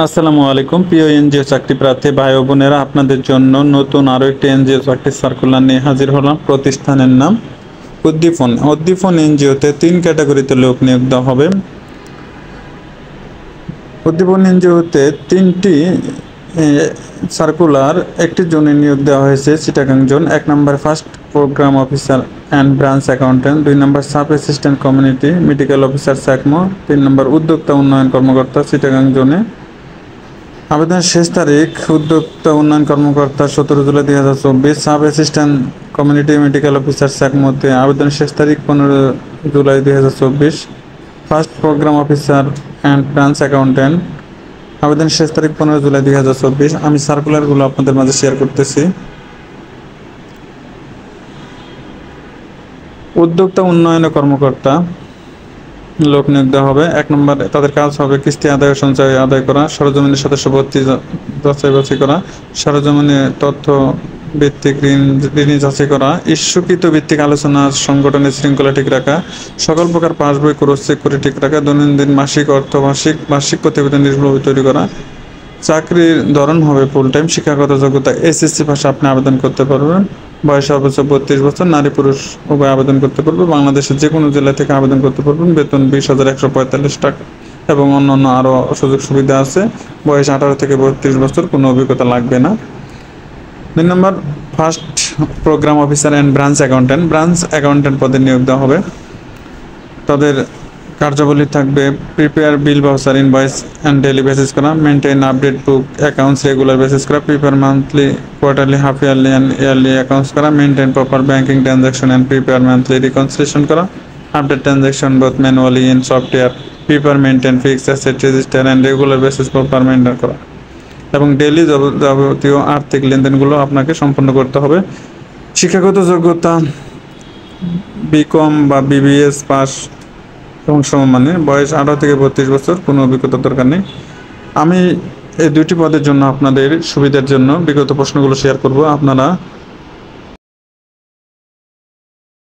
আসসালামু আলাইকুম প্রিয় এনজিও চাকরি প্রার্থী ভাই ও বোনেরা, আপনাদের জন্য নতুন আরও একটি এনজিও চাকরির সার্কুলার নিয়ে হাজির হলাম। প্রতিষ্ঠানের নাম উদ্দীপন। উদ্দীপন এনজিওতে 3 ক্যাটাগরিতে লোক নিয়োগ দেওয়া হবে। উদ্দীপন এনজিওতে 3টি সার্কুলার, একটি জোনে নিয়োগ দেওয়া হয়েছে চিটাগাং জোন। 1 নম্বর first programme officer and branch accountant, 2 নম্বর sub assistant community medical officer SACMO, 3 নম্বর উদ্যোক্তা উন্নয়ন কর্মকর্তা চিটাগাং জোনে। আবেদনের শেষ তারিখ উদ্যোক্তা উন্নয়ন কর্মকর্তা 17 July 2024। Sub assistant community medical officer স্যাকমোতে আবেদনের শেষ তারিখ 15 July 2024। First programme officer and branch accountant আবেদনের শেষ তারিখ 15 জুলাই 2024। আমি সার্কুলারগুলো আপনাদের মাঝে শেয়ার করতেছি। উদ্যোক্তা উন্নয়ন কর্মকর্তা লোক নিয়োগ দেওয়া হবে। 1 নম্বর তাদের কাজ হবে কিস্তি আদায় ও সঞ্চয় আদায় করা, সরজমিনের সদস্য ভর্তি যাচাই বাছাই করা, সরজমিনে তথ্য ভিত্তিক ঋণী যাচাই করা, ইস্যুকৃত ভিত্তিক আলোচনা সংগঠনের শৃঙ্খলা ঠিক রাখা, সকল প্রকার পাসবই ক্রস চেক করে ঠিক রাখা, দৈনন্দিন মাসিক বার্ষিক প্রতিবেদন নির্ভুলভাবে তৈরি করা। চাকরির ধরন হবে ফুল টাইম। শিক্ষাগত যোগ্যতা এসএসসি পাশে আপনি আবেদন করতে পারবেন। বয়স সর্বোচ্চ 32 বছর, নারী পুরুষ উভয় আবেদন করতে পারবে। বাংলাদেশের যে কোনো জেলা থেকে আবেদন করতে পারবেন। বেতন 20,145 টাকা এবং অন্যান্য আরও সুযোগ সুবিধা আছে। বয়স 18 থেকে 32 বছর, কোনো অভিজ্ঞতা লাগবে না। 2 নম্বর first programme officer and branch accountant পদে নিয়োগ দেওয়া হবে। তাদের কার্যাবলী থাকবে prepare bill voucher invoice and daily basis করা, maintain update book accounts regular basis করা, prepare monthly quarterly half yearly and yearly accounts করা, maintain proper banking transaction and prepare monthly reconciliation করা, update transaction both manually in software, prepare maintain fixed asset register and regular basis proper maintain করা এবং daily যাবতীয় আর্থিক লেনদেনগুলো আপনাকে সম্পন্ন করতে হবে। শিক্ষাগত যোগ্যতা বিকম বা বিবিএস পাস এবং সমমানের। বয়স 18 থেকে 32 বছর, কোনো অভিজ্ঞতার দরকার নেই। আমি এই 2টি পদের জন্য আপনাদের সুবিধার জন্য বিগত প্রশ্নগুলো শেয়ার করব। আপনারা